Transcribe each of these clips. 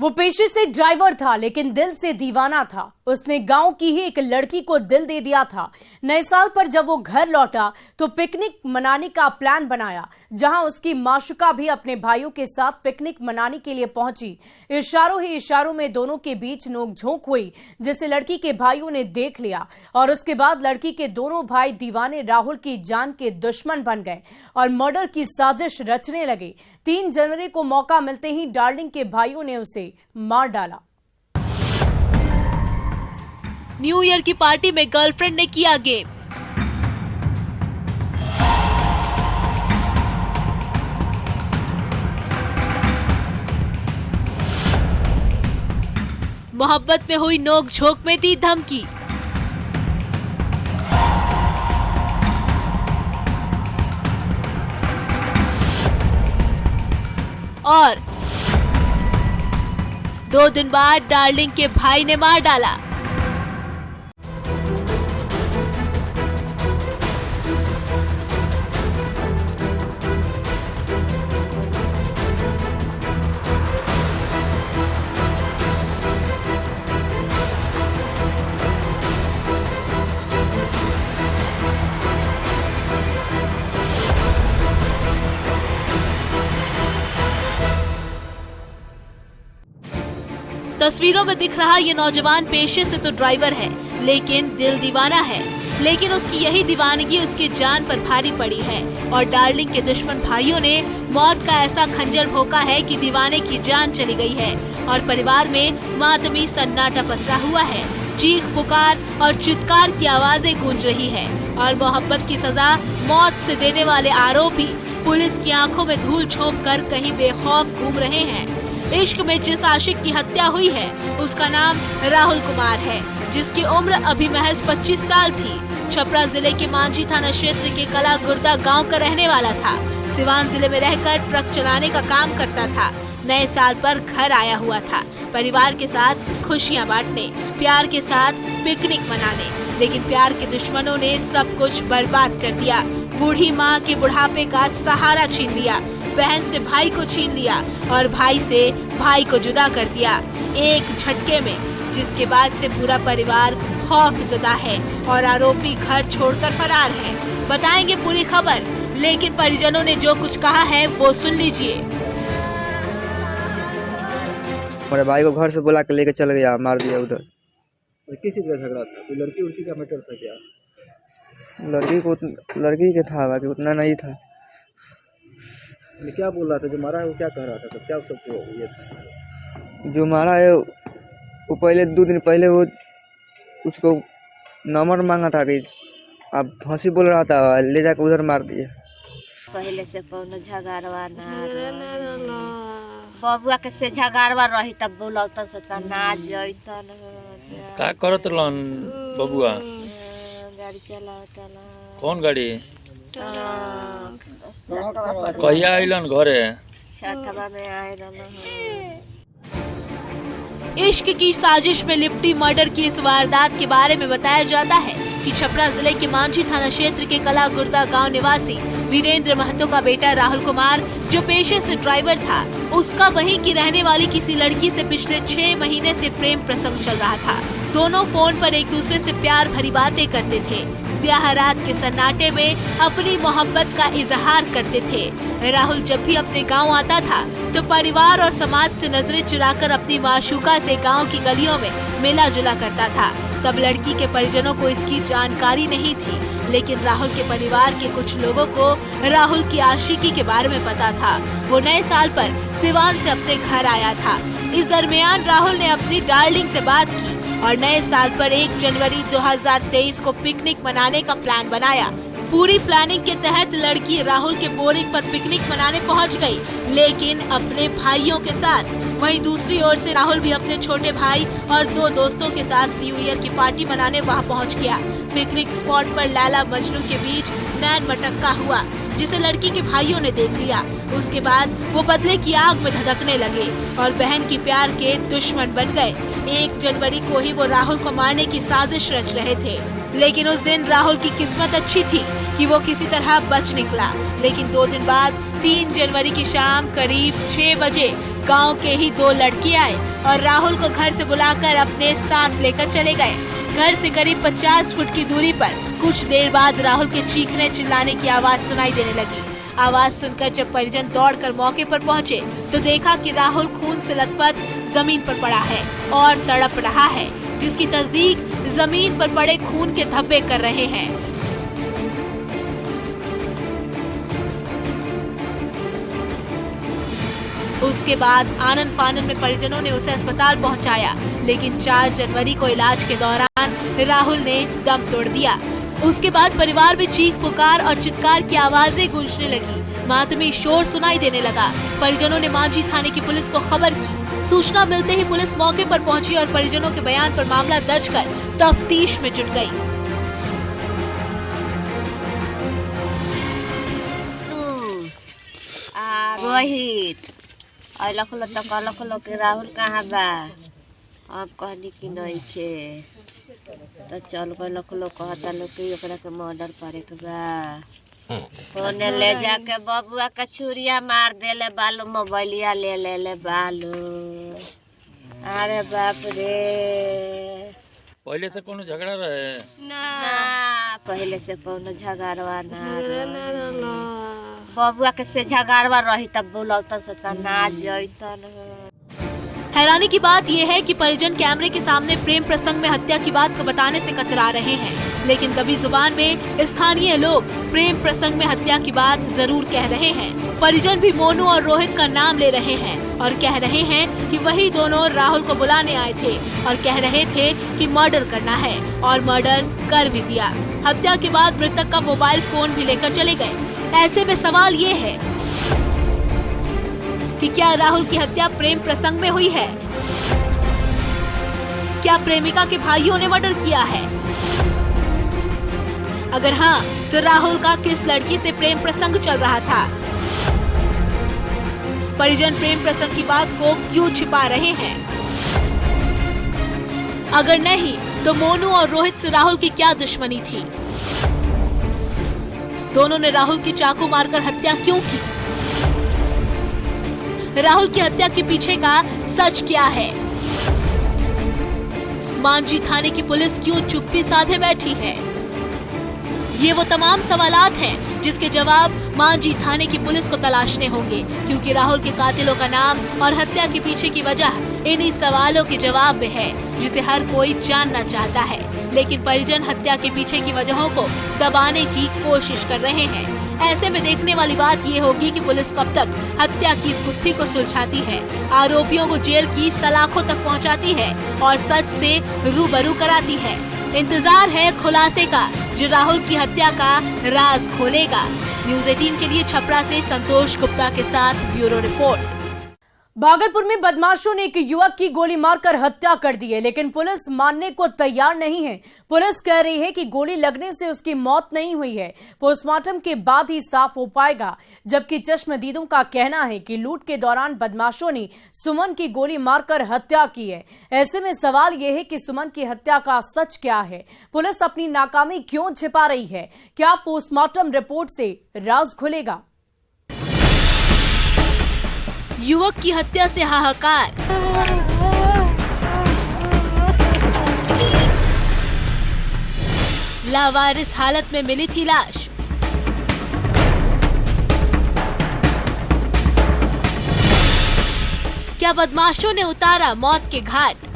वो पेशे से ड्राइवर था लेकिन दिल से दीवाना था। उसने गांव की ही एक लड़की को दिल दे दिया था। नए साल पर जब वो घर लौटा तो पिकनिक मनाने का प्लान बनाया, जहां उसकी माशुका भी अपने भाइयों के साथ पिकनिक मनाने के लिए पहुंची। इशारों ही इशारों में दोनों के बीच नोकझोंक हुई, जिसे लड़की के भाइयों ने देख लिया और उसके बाद लड़की के दोनों भाई दीवाने राहुल की जान के दुश्मन बन गए और मर्डर की साजिश रचने लगे। 3 जनवरी को मौका मिलते ही डार्लिंग के भाइयों ने उसे मार डाला। न्यू ईयर की पार्टी में गर्लफ्रेंड ने किया गेम। मोहब्बत में हुई नोक-झोंक में दी धमकी। और 2 दिन बाद डार्लिंग के भाई ने मार डाला। तस्वीरों में दिख रहा ये नौजवान पेशे से तो ड्राइवर है, लेकिन दिल दीवाना है। लेकिन उसकी यही दीवानगी उसकी जान पर भारी पड़ी है और डार्लिंग के दुश्मन भाइयों ने मौत का ऐसा खंजर भोंका है कि दीवाने की जान चली गई है और परिवार में मातमी सन्नाटा पसरा हुआ है। चीख पुकार और चित्कार की आवाजें गूंज रही है और मोहब्बत की सजा मौत से देने वाले आरोपी पुलिस की आंखों में धूल झोंक कर कहीं बेखौफ घूम रहे हैं। इश्क में जिस आशिक की हत्या हुई है उसका नाम राहुल कुमार है, जिसकी उम्र अभी महज 25 साल थी। छपरा जिले के मांझी थाना क्षेत्र के कला गुर्दा गांव का रहने वाला था। सिवान जिले में रहकर ट्रक चलाने का काम करता था। नए साल पर घर आया हुआ था, परिवार के साथ खुशियां बांटने, प्यार के साथ पिकनिक मनाने। लेकिन प्यार के दुश्मनों ने सब कुछ बर्बाद कर दिया। बूढ़ी माँ के बुढ़ापे का सहारा छीन लिया, बहन से भाई को छीन लिया और भाई से भाई को जुदा कर दिया एक झटके में, जिसके बाद से पूरा परिवार खौफजदा है और आरोपी घर छोड़कर फरार है। बताएंगे पूरी खबर, लेकिन परिजनों ने जो कुछ कहा है वो सुन लीजिए। मेरे भाई को घर से बुला के लेके चल गया, मार दिया उधर। किस चीज का झगड़ा था? कोई लड़की उड़की का मैटर था क्या? लड़की के था, बाकी उतना नहीं था। क्या बोल रहा था? जो मारा है वो क्या कह रहा था? सब क्या सबको ये था? जो मारा है वो पहले 2 दिन पहले वो उसको नंबर मांगा था कि आप हंसी बोल रहा था, ले जाकर उधर मार दिए। पहले से कोनो झगड़वा ना बबुआ के से झगड़वा रही तब बोलौता से त ना जइतन। का करत लन बबुआ? गाड़ी चलावता ना। कौन गाड़ी? कहिया आइलन घरे? छठवा में आए रहना। इश्क की साजिश में लिपटी मर्डर की इस वारदात के बारे में बताया जाता है कि छपरा जिले के मांझी थाना क्षेत्र के कला गुर्दा गांव निवासी वीरेंद्र महतो का बेटा राहुल कुमार, जो पेशे से ड्राइवर था, उसका वहीं की रहने वाली किसी लड़की से पिछले 6 महीने से प्रेम प्रसंग चल रहा था। दोनों फोन पर एक दूसरे से प्यार भरी बातें करते थे, स्याह रात के सन्नाटे में अपनी मोहब्बत का इजहार करते थे। राहुल जब भी अपने गांव आता था तो परिवार और समाज से नजरें चुराकर अपनी माशूका से गांव की गलियों में मिला जुला करता था। तब लड़की के परिजनों को इसकी जानकारी नहीं थी, लेकिन राहुल के परिवार के कुछ लोगों को राहुल की आशिकी के बारे में पता था। वो नए साल पर सिवान से अपने घर आया था। इस दरमियान राहुल ने अपनी डार्लिंग से बात की और नए साल पर 1 जनवरी 2023 को पिकनिक मनाने का प्लान बनाया। पूरी प्लानिंग के तहत लड़की राहुल के बोरिंग पर पिकनिक मनाने पहुंच गई, लेकिन अपने भाइयों के साथ। वहीं दूसरी ओर से राहुल भी अपने छोटे भाई और 2 दोस्तों के साथ न्यू ईयर की पार्टी मनाने वहां पहुंच गया। पिकनिक स्पॉट पर लैला मजनू के बीच नैन मटक्का हुआ, जिसे लड़की के भाइयों ने देख लिया। उसके बाद वो बदले की आग में धधकने लगे और बहन की प्यार के दुश्मन बन गए। 1 जनवरी को ही वो राहुल को मारने की साजिश रच रहे थे, लेकिन उस दिन राहुल की किस्मत अच्छी थी कि वो किसी तरह बच निकला। लेकिन 2 दिन बाद 3 जनवरी की शाम करीब 6 बजे गांव के ही 2 लड़के आए और राहुल को घर से बुलाकर अपने साथ लेकर चले गए। घर से करीब 50 फुट की दूरी पर कुछ देर बाद राहुल के चीखने चिल्लाने की आवाज सुनाई देने लगी। आवाज सुनकर जब परिजन दौड़कर मौके पर पहुंचे तो देखा कि राहुल खून से लथपथ जमीन पर पड़ा है और तड़प रहा है, जिसकी तस्दीक जमीन पर पड़े खून के धब्बे कर रहे हैं। उसके बाद आनन फानन में परिजनों ने उसे अस्पताल पहुंचाया, लेकिन 4 जनवरी को इलाज के दौरान राहुल ने दम तोड़ दिया। उसके बाद परिवार में चीख पुकार और चित्कार की आवाजें गूंजने लगी। मातमी शोर सुनाई देने लगा। परिजनों ने मांझी थाने की पुलिस को खबर की। सूचना मिलते ही पुलिस मौके पर पहुंची और परिजनों के बयान पर मामला दर्ज कर तफ्तीश में जुट गई। रोहित अलख लो तो कलख लो कि राहुल कहाँ बा? अब कहनी कि नहीं खे तो चल गए लोग कहता लोग कि ओकरा के मर्डर करे के बा। फोने ले जाके बबुआ के छुरिया मार देले बालू, मोबाइलिया ले बालू। अरे बाप रे, पहले से कोनो झगड़ा रहे? ना पहले से कोनो झगड़वा ना रहे। बबुआ के से झगड़वा रही तब बुलौता से ना जैतन। हैरानी की बात यह है कि परिजन कैमरे के सामने प्रेम प्रसंग में हत्या की बात को बताने से कतरा रहे हैं, लेकिन दबी जुबान में स्थानीय लोग प्रेम प्रसंग में हत्या की बात जरूर कह रहे हैं। परिजन भी मोनू और रोहित का नाम ले रहे हैं और कह रहे हैं कि वही दोनों राहुल को बुलाने आए थे और कह रहे थे कि मर्डर करना है और मर्डर कर भी दिया। हत्या के बाद मृतक का मोबाइल फोन भी लेकर चले गए। ऐसे में सवाल ये है कि क्या राहुल की हत्या प्रेम प्रसंग में हुई है? क्या प्रेमिका के भाइयों ने मर्डर किया है? अगर हाँ, तो राहुल का किस लड़की से प्रेम प्रसंग चल रहा था? परिजन प्रेम प्रसंग की बात को क्यों छिपा रहे हैं? अगर नहीं, तो मोनू और रोहित से राहुल की क्या दुश्मनी थी? दोनों ने राहुल की चाकू मारकर हत्या क्यों की? राहुल की हत्या के पीछे का सच क्या है? मांझी थाने की पुलिस क्यों चुप्पी साधे बैठी है? ये वो तमाम सवालात हैं जिसके जवाब मांझी थाने की पुलिस को तलाशने होंगे, क्योंकि राहुल के कातिलों का नाम और हत्या के पीछे की वजह इन्हीं सवालों के जवाब में है, जिसे हर कोई जानना चाहता है। लेकिन परिजन हत्या के पीछे की वजहों को दबाने की कोशिश कर रहे हैं। ऐसे में देखने वाली बात ये होगी कि पुलिस कब तक हत्या की इस गुत्थी को सुलझाती है, आरोपियों को जेल की सलाखों तक पहुंचाती है और सच से रूबरू कराती है। इंतजार है खुलासे का, जो राहुल की हत्या का राज खोलेगा। न्यूज़ 18 के लिए छपरा से संतोष गुप्ता के साथ ब्यूरो रिपोर्ट। भागलपुर में बदमाशों ने एक युवक की गोली मारकर हत्या कर दी है, लेकिन पुलिस मानने को तैयार नहीं है। पुलिस कह रही है कि गोली लगने से उसकी मौत नहीं हुई है, पोस्टमार्टम के बाद ही साफ हो पाएगा। जबकि चश्मदीदों का कहना है कि लूट के दौरान बदमाशों ने सुमन की गोली मारकर हत्या की है। ऐसे में सवाल यह है कि सुमन की हत्या का सच क्या है? पुलिस अपनी नाकामी क्यों छिपा रही है? क्या पोस्टमार्टम रिपोर्ट से राज खुलेगा? युवक की हत्या से हाहाकार। लावारिस हालत में मिली थी लाश। क्या बदमाशों ने उतारा मौत के घाट?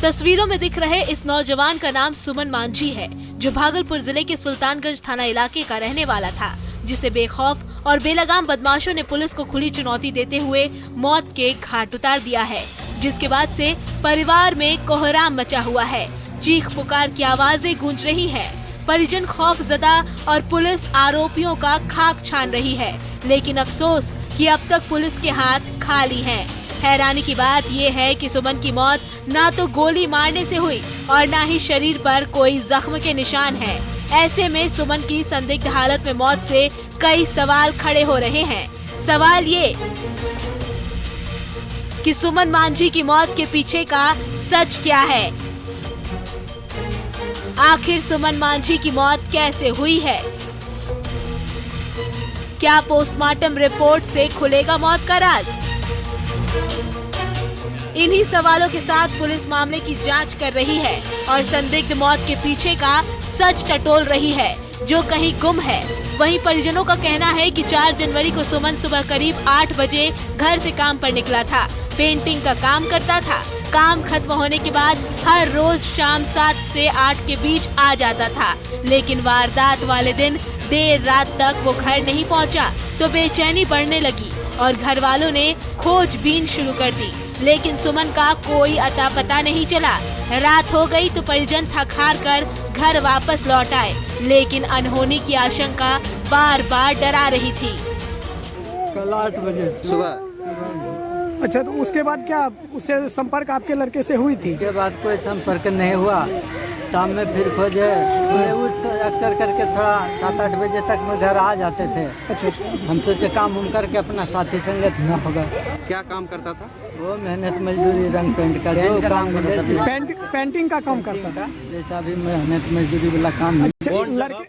तस्वीरों में दिख रहे इस नौजवान का नाम सुमन मांझी है, जो भागलपुर जिले के सुल्तानगंज थाना इलाके का रहने वाला था, जिसे बेखौफ और बेलगाम बदमाशों ने पुलिस को खुली चुनौती देते हुए मौत के घाट उतार दिया है, जिसके बाद से परिवार में कोहराम मचा हुआ है। चीख पुकार की आवाजें गूंज रही है। परिजन खौफजदा और पुलिस आरोपियों का खाक छान रही है। लेकिन अफसोस कि कि अब तक पुलिस के हाथ खाली हैं। हैरानी की बात ये है कि सुमन की मौत ना तो गोली मारने से हुई और ना ही शरीर पर कोई जख्म के निशान है। ऐसे में सुमन की संदिग्ध हालत में मौत से कई सवाल खड़े हो रहे हैं। सवाल ये कि सुमन मांझी की मौत के पीछे का सच क्या है? आखिर सुमन मांझी की मौत कैसे हुई है? क्या पोस्टमार्टम रिपोर्ट से खुलेगा मौत का राज? इन्हीं सवालों के साथ पुलिस मामले की जांच कर रही है और संदिग्ध मौत के पीछे का सच टटोल रही है, जो कहीं गुम है। वहीं परिजनों का कहना है कि 4 जनवरी को सुमन सुबह करीब 8 बजे घर से काम पर निकला था। पेंटिंग का काम करता था। काम खत्म होने के बाद हर रोज शाम 7 से 8 के बीच आ जाता था, लेकिन वारदात वाले दिन देर रात तक वो घर नहीं पहुंचा तो बेचैनी बढ़ने लगी और घर वालों ने खोजबीन शुरू कर दी, लेकिन सुमन का कोई अता पता नहीं चला। रात हो गई तो परिजन थक हार कर घर वापस लौट आए, लेकिन अनहोनी की आशंका बार बार डरा रही थी। कल 8 बजे सुबह अच्छा, तो उसके बाद क्या उससे संपर्क आपके लड़के से हुई थी? उसके बाद कोई संपर्क नहीं हुआ। शाम में फिर खोजे तो अक्सर करके थोड़ा 7-8 बजे तक में घर आ जाते थे। अच्छा, हम सोचे काम उम करके अपना साथी संगत न होगा। क्या काम करता था? वो मेहनत मजदूरी रंग पेंट का जो काम करता था। पेंटिंग का काम करता था। जैसा भी मेहनत मजदूरी वाला काम। अच्छा, लड़के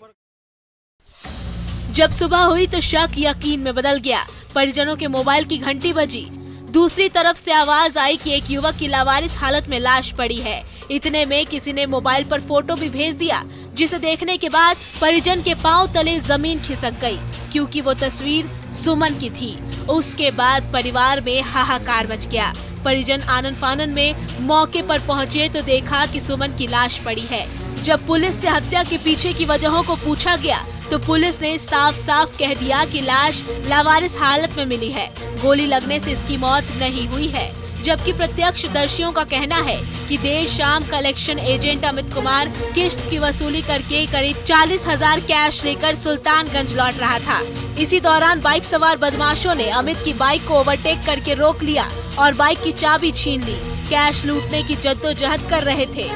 जब सुबह हुई तो शक यकीन में बदल गया। परिजनों के मोबाइल की घंटी बजी। दूसरी तरफ से आवाज आई कि एक युवक की लावारिस हालत में लाश पड़ी है। इतने में किसी ने मोबाइल पर फोटो भी भेज दिया, जिसे देखने के बाद परिजन के पांव तले जमीन खिसक गई, क्योंकि वो तस्वीर सुमन की थी। उसके बाद परिवार में हाहाकार मच गया। परिजन आनन फानन में मौके पर पहुंचे तो देखा कि सुमन की लाश पड़ी है। जब पुलिस से हत्या के पीछे की वजहों को पूछा गया तो पुलिस ने साफ साफ कह दिया कि लाश लावारिस हालत में मिली है। गोली लगने से इसकी मौत नहीं हुई है, जबकि प्रत्यक्षदर्शियों का कहना है कि देर शाम कलेक्शन एजेंट अमित कुमार किश्त की वसूली करके करीब 40,000 कैश लेकर सुल्तानगंज लौट रहा था। इसी दौरान बाइक सवार बदमाशों ने अमित की बाइक को ओवरटेक करके रोक लिया और बाइक की चाबी छीन ली। कैश लूटने की जद्दोजहद कर रहे थे।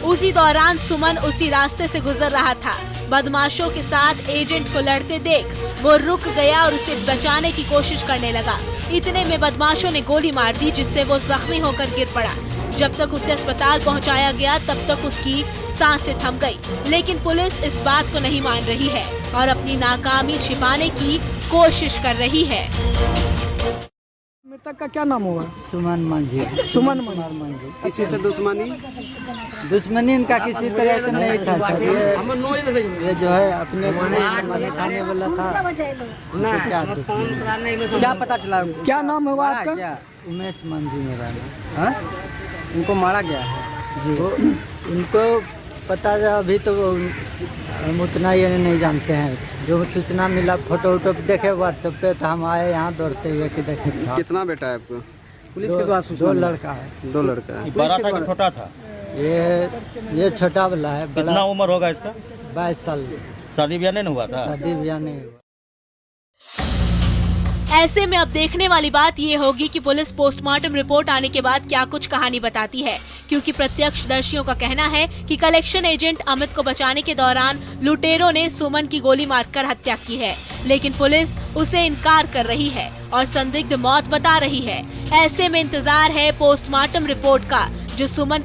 उसी दौरान सुमन उसी रास्ते से गुजर रहा था। बदमाशों के साथ एजेंट को लड़ते देख वो रुक गया और उसे बचाने की कोशिश करने लगा। इतने में बदमाशों ने गोली मार दी, जिससे वो जख्मी होकर गिर पड़ा। जब तक उसे अस्पताल पहुंचाया गया तब तक उसकी सांसें थम गई, लेकिन पुलिस इस बात को नहीं मान रही है और अपनी नाकामी छिपाने की कोशिश कर रही है। मृतक का क्या नाम हुआ? सुमन मांझी। सुमन मांझी। किसी से दुश्मनी? दुश्मनी इनका किसी तरह का नहीं था सर। ये जो है अपने खाने वाला था। क्या पता चला? क्या नाम हुआ आपका? क्या उमेश मांझी मेरा नाम। उनको मारा गया है जी। उनको पता है अभी तो हम उतना ये नहीं जानते हैं। जो सूचना मिला फोटो वोटो देखे व्हाट्सएप पे तो हम आए यहाँ दौड़ते हुए कि देखे। कितना बेटा है आपको? पुलिस के द्वारा 2 लड़का है। 2 लड़का है। बड़ा था कि छोटा था? ये छोटा वाला है। कितना उम्र होगा इसका? 22 साल। शादी ब्याह नहीं हुआ था? शादी ब्याह नहीं हुआ। ऐसे में अब देखने वाली बात ये होगी कि पुलिस पोस्टमार्टम रिपोर्ट आने के बाद क्या कुछ कहानी बताती है, क्योंकि प्रत्यक्षदर्शियों का कहना है कि कलेक्शन एजेंट अमित को बचाने के दौरान लुटेरों ने सुमन की गोली मारकर हत्या की है, लेकिन पुलिस उसे इनकार कर रही है और संदिग्ध मौत बता रही है। ऐसे में इंतजार है पोस्टमार्टम रिपोर्ट का, जो सुमन